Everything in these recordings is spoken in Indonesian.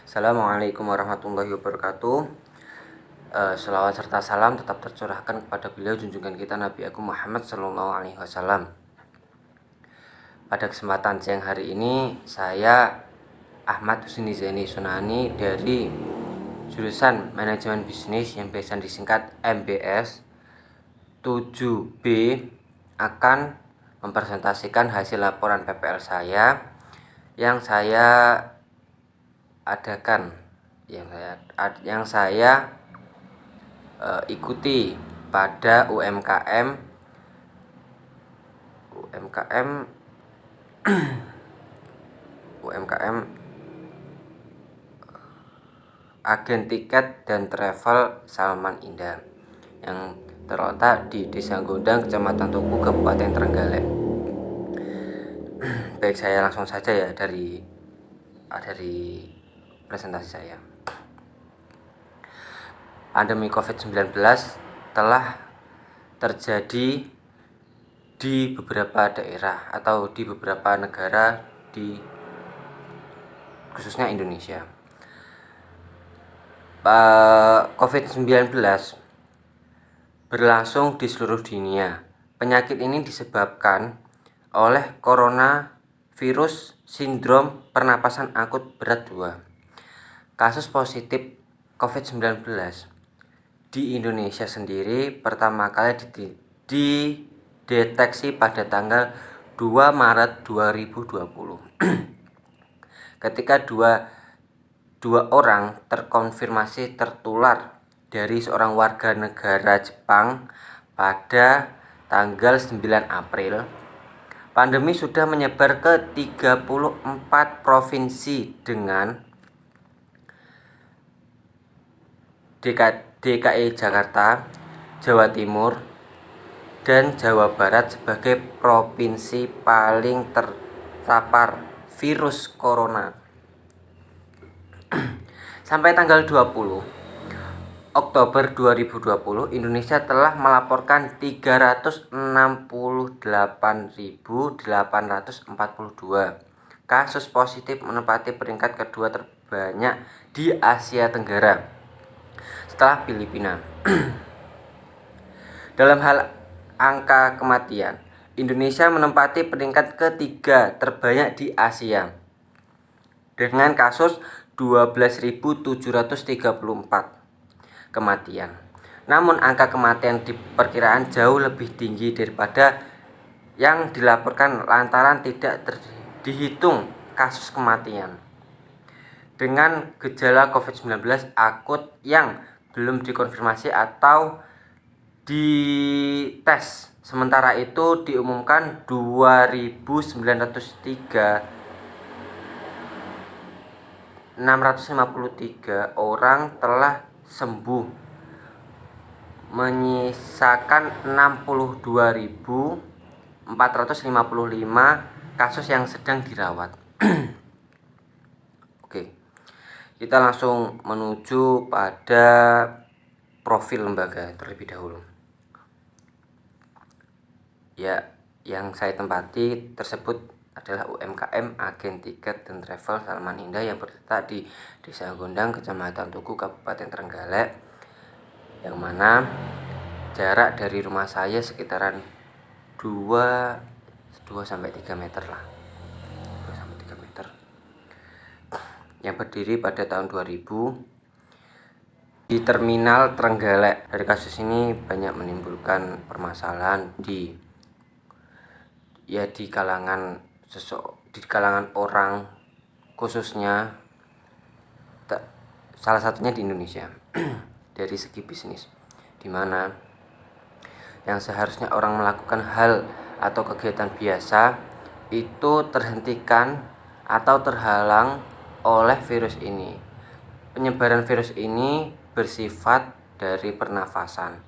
Assalamualaikum warahmatullahi wabarakatuh. Selawat serta salam tetap tercurahkan kepada beliau junjungan kita Nabi Agung Muhammad Sallallahu Alaihi Wasallam. Pada kesempatan siang hari ini, saya Ahmad Husni Zaini Sunani dari jurusan Manajemen Bisnis yang biasa disingkat MBS 7B akan mempresentasikan hasil laporan PPL saya yang saya adakan, yang saya ikuti pada UMKM Agen Tiket dan Travel Salman Indah yang terletak di Desa Gondang, Kecamatan Tugu, Kabupaten Trenggalek. Baik, saya langsung saja ya dari presentasi saya. Pandemi COVID-19 telah terjadi di beberapa daerah atau di beberapa negara khususnya Indonesia. COVID-19 berlangsung di seluruh dunia. Penyakit ini disebabkan oleh coronavirus sindrom pernapasan akut berat 2. Kasus positif COVID-19 di Indonesia sendiri pertama kali dideteksi pada tanggal 2 Maret 2020 ketika dua orang terkonfirmasi tertular dari seorang warga negara Jepang pada tanggal 9 April. Pandemi sudah menyebar ke 34 provinsi dengan DKI Jakarta, Jawa Timur, dan Jawa Barat sebagai provinsi paling terpapar virus corona. Sampai tanggal 20 Oktober 2020, Indonesia telah melaporkan 368.842 kasus positif, menempati peringkat kedua terbanyak di Asia Tenggara setelah Filipina. Dalam hal angka kematian, Indonesia menempati peringkat ketiga terbanyak di Asia dengan kasus 12.734 kematian. Namun angka kematian diperkirakan jauh lebih tinggi daripada yang dilaporkan lantaran tidak dihitung kasus kematian dengan gejala COVID-19 akut yang belum dikonfirmasi atau dites. Sementara itu diumumkan 2.653 orang telah sembuh, menyisakan 62.455 kasus yang sedang dirawat. Oke, kita langsung menuju pada profil lembaga terlebih dahulu. Ya, yang saya tempati tersebut adalah UMKM Agen Tiket dan Travel Salman Indah yang terletak di Desa Gondang, Kecamatan Tugu, Kabupaten Trenggalek, yang mana jarak dari rumah saya sekitaran 2-3 meter lah. 2-3 meter. Yang berdiri pada tahun 2000 di Terminal Trenggalek. Dari kasus ini banyak menimbulkan permasalahan di kalangan orang, khususnya salah satunya di Indonesia dari segi bisnis, di mana yang seharusnya orang melakukan hal atau kegiatan biasa itu terhentikan atau terhalang oleh virus ini. Penyebaran virus ini bersifat dari pernafasan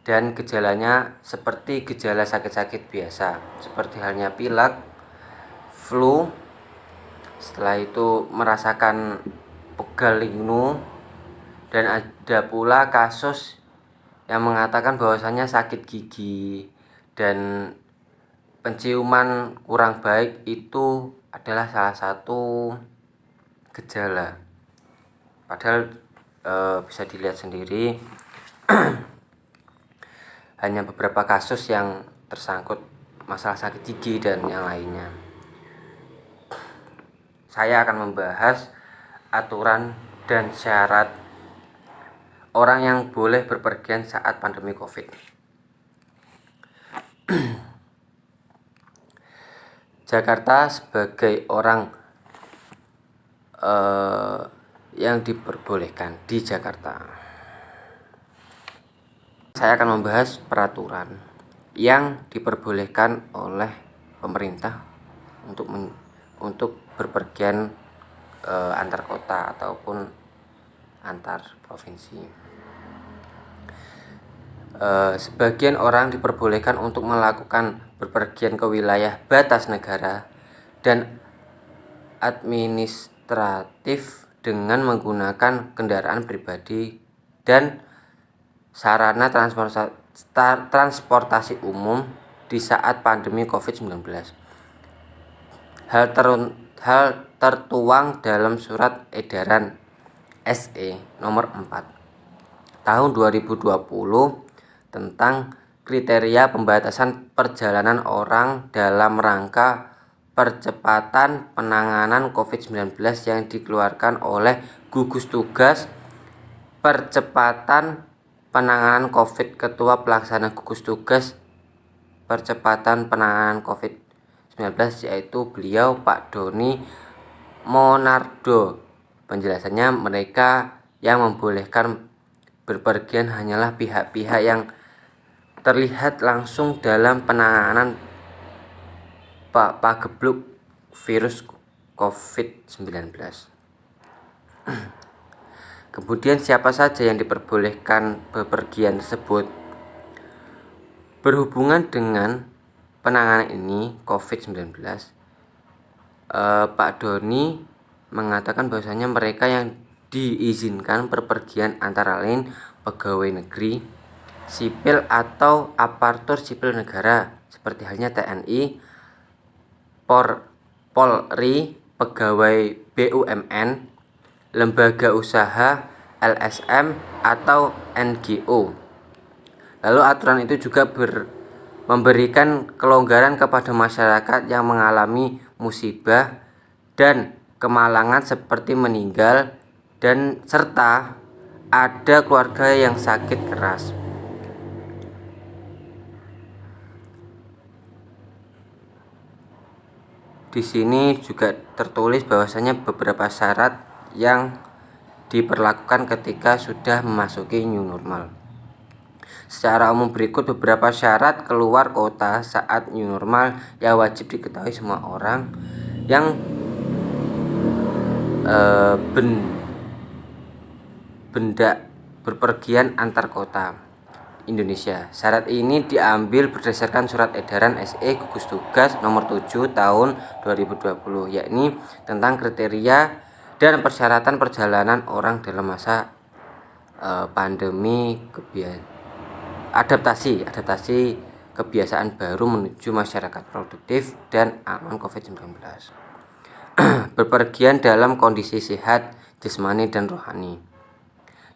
dan gejalanya seperti gejala sakit-sakit biasa, seperti halnya pilek, flu. Setelah itu merasakan pegal linu, dan ada pula kasus yang mengatakan bahwasanya sakit gigi dan penciuman kurang baik itu adalah salah satu gejala Padahal bisa dilihat sendiri hanya beberapa kasus yang tersangkut masalah sakit gigi dan yang lainnya. Saya akan membahas aturan dan syarat orang yang boleh berpergian saat pandemi COVID. Jakarta sebagai orang yang diperbolehkan di Jakarta. Saya akan membahas peraturan yang diperbolehkan oleh pemerintah untuk berpergian antar kota ataupun antar provinsi. Sebagian orang diperbolehkan untuk melakukan berpergian ke wilayah batas negara dan administratif dengan menggunakan kendaraan pribadi dan sarana transportasi umum di saat pandemi COVID-19. Hal tertuang dalam Surat Edaran SE nomor 4 tahun 2020 tentang kriteria pembatasan perjalanan orang dalam rangka percepatan penanganan COVID-19 yang dikeluarkan oleh Gugus Tugas Percepatan Penanganan COVID. Ketua Pelaksana Gugus Tugas Percepatan Penanganan COVID-19 yaitu beliau Pak Doni Monardo. Penjelasannya, mereka yang membolehkan berpergian hanyalah pihak-pihak yang terlihat langsung dalam penanganan pagebluk virus COVID-19. Kemudian siapa saja yang diperbolehkan bepergian tersebut? Berhubungan dengan penanganan ini COVID-19, Pak Doni mengatakan bahwasanya mereka yang diizinkan berpergian antara lain pegawai negeri, sipil atau aparatur sipil negara seperti halnya TNI, Polri, pegawai BUMN, lembaga usaha, LSM atau NGO. Lalu aturan itu juga memberikan kelonggaran kepada masyarakat yang mengalami musibah dan kemalangan seperti meninggal dan serta ada keluarga yang sakit keras. Di sini juga tertulis bahwasanya beberapa syarat yang diberlakukan ketika sudah memasuki new normal. Secara umum berikut beberapa syarat keluar kota saat new normal yang wajib diketahui semua orang yang benda berpergian antar kota Indonesia. Syarat ini diambil berdasarkan Surat Edaran SE Gugus Tugas nomor 7 tahun 2020, yakni tentang kriteria dan persyaratan perjalanan orang dalam masa pandemi adaptasi kebiasaan baru menuju masyarakat produktif dan aman COVID-19. Berpergian dalam kondisi sehat jasmani dan rohani.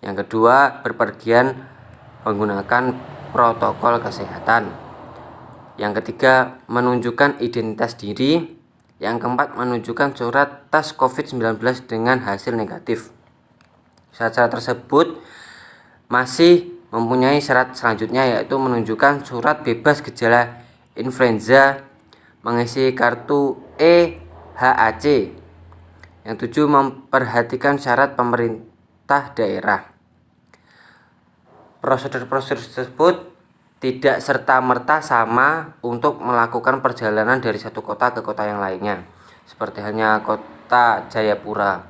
Yang kedua, berpergian menggunakan protokol kesehatan. Yang ketiga, menunjukkan identitas diri. Yang keempat, menunjukkan surat tes COVID-19 dengan hasil negatif. Syarat tersebut masih mempunyai syarat selanjutnya, yaitu menunjukkan surat bebas gejala influenza, mengisi kartu EHAC. Yang tujuh, memperhatikan syarat pemerintah daerah. Prosedur-prosedur tersebut tidak serta-merta sama untuk melakukan perjalanan dari satu kota ke kota yang lainnya. Seperti hanya kota Jayapura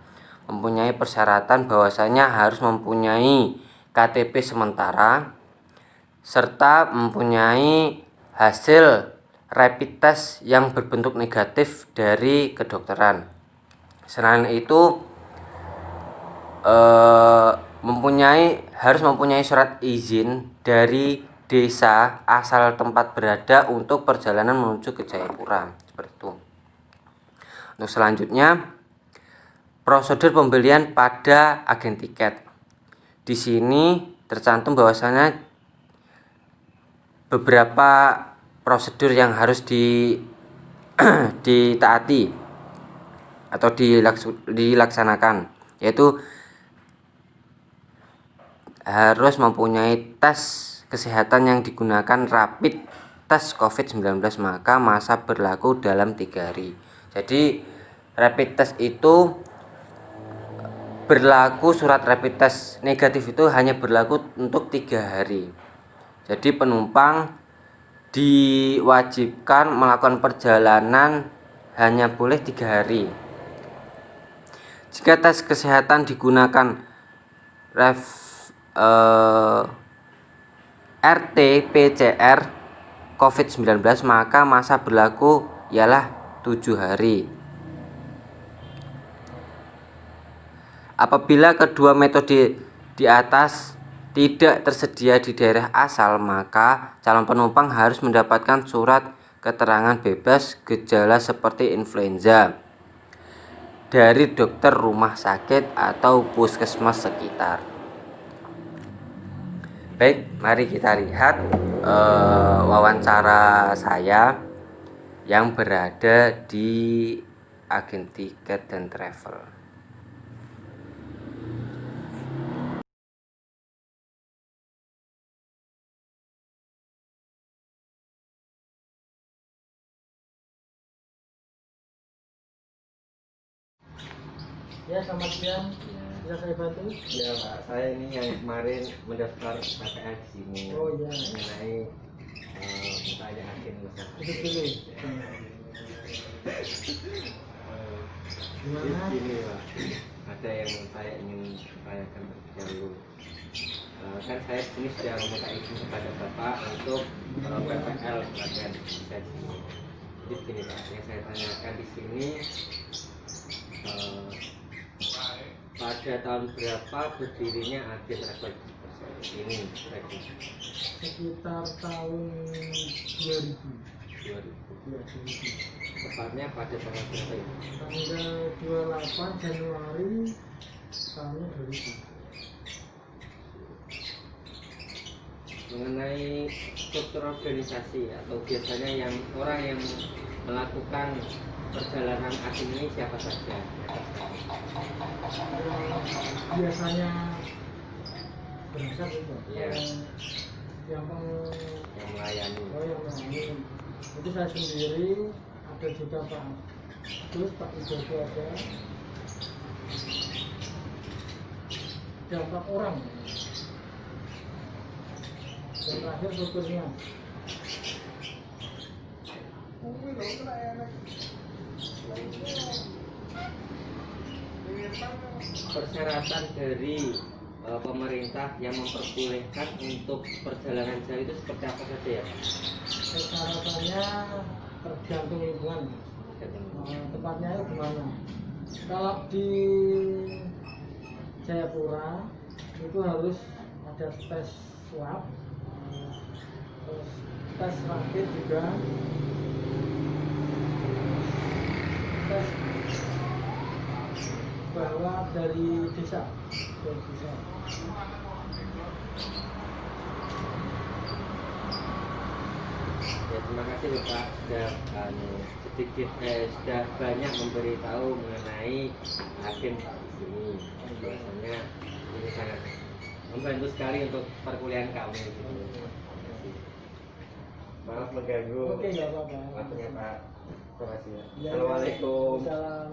mempunyai persyaratan bahwasanya harus mempunyai KTP sementara serta mempunyai hasil rapid test yang berbentuk negatif dari kedokteran. Selain itu harus mempunyai surat izin dari desa asal tempat berada untuk perjalanan menuju ke Jayapura, seperti itu. Untuk selanjutnya, prosedur pembelian pada agen tiket. Di sini tercantum bahwasanya beberapa prosedur yang harus ditaati atau dilaksanakan, yaitu harus mempunyai tes kesehatan yang digunakan rapid tes COVID-19, maka masa berlaku dalam 3 hari. Jadi rapid test itu berlaku, surat rapid test negatif itu hanya berlaku untuk 3 hari. Jadi penumpang diwajibkan melakukan perjalanan hanya boleh 3 hari. Jika tes kesehatan digunakan RT-PCR COVID-19, maka masa berlaku ialah 7 hari. Apabila kedua metode di atas tidak tersedia di daerah asal, maka calon penumpang harus mendapatkan surat keterangan bebas gejala seperti influenza dari dokter rumah sakit atau puskesmas sekitar. Baik, mari kita lihat wawancara saya yang berada di agen tiket dan travel. Ya, selamat siang. Bisa saya bantu? Ya Pak, saya ini yang kemarin mendaftar KPA di sini. Oh iya. Mengenai misalnya agen usaha. Duduk dulu. Gimana? Ini Pak, ada yang saya ingin tanyakan terlebih dahulu. Kan saya ini sudah meminta izin kepada Bapak untuk PPL pelatihan saya di sini. Jadi begini Pak, yang saya tanyakan di sini, pada tahun berapa berdirinya agen travel ini? Sekitar tahun 2000. 2000. Ya, 2000. Tepatnya pada tanggal berapa ya? Tanggal 28 Januari tahun 2000. Mengenai struktur organisasi atau biasanya yang orang yang melakukan perjalanan agen ini siapa saja? Biasanya berasal itu. Iya. Yang melayani. Oh, yang melayani. Itu saya sendiri, ada juga Pak Agus, Pak Ijogo ada. Ada 4 orang. Yang terakhir supirnya. Persyaratan dari pemerintah yang memperbolehkan untuk perjalanan jauh itu seperti apa saja ya? Persyaratannya tergantung lingkungan. Tempatnya itu gimana? Kalau di Jayapura itu harus ada tes swab, terus tes rapid juga, tes bawa dari desa. Ya, terima kasih Pak sudah sudah banyak memberitahu mengenai agen di sini. Bahwasanya ini sangat membantu sekali untuk perkuliahan kami. Maaf mengganggu. Oke, nggak apa-apa. Waktunya Pak. Terima kasih. Ya, Assalamualaikum. Salam.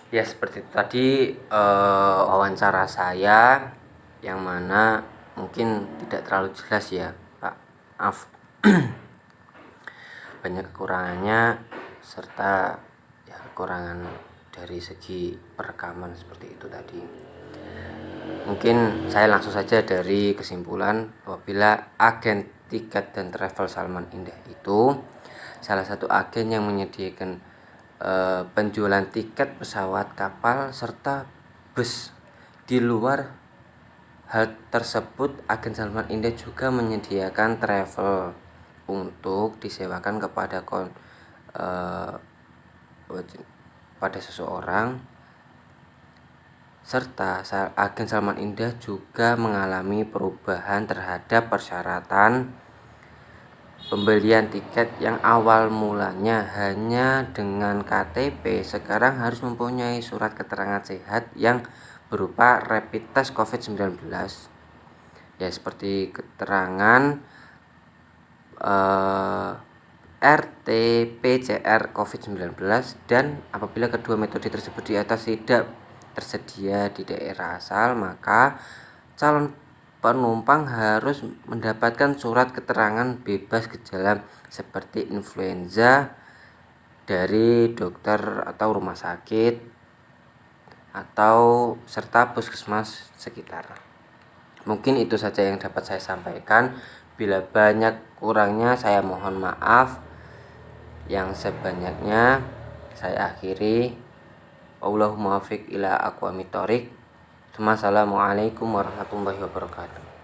Ya, seperti itu tadi wawancara saya yang mana mungkin tidak terlalu jelas ya Pak, maaf. Banyak kekurangannya serta ya kekurangan dari segi perekaman seperti itu tadi. Mungkin saya langsung saja dari kesimpulan, apabila agen tiket dan travel Salman Indah itu salah satu agen yang menyediakan penjualan tiket pesawat, kapal, serta bus. Di luar hal tersebut, agen Salman Indah juga menyediakan travel untuk disewakan kepada pada seseorang, serta agen Salman Indah juga mengalami perubahan terhadap persyaratan pembelian tiket yang awal mulanya hanya dengan KTP, sekarang harus mempunyai surat keterangan sehat yang berupa rapid test COVID-19. Ya, seperti keterangan RT-PCR COVID-19, dan apabila kedua metode tersebut di atas tidak tersedia di daerah asal, maka calon penumpang harus mendapatkan surat keterangan bebas gejala seperti influenza dari dokter atau rumah sakit atau serta puskesmas sekitar. Mungkin itu saja yang dapat saya sampaikan. Bila banyak kurangnya saya mohon maaf. Yang sebanyaknya saya akhiri. Wallahul muwaffiq ila aqwamit thoriq. Wassalamualaikum warahmatullahi wabarakatuh.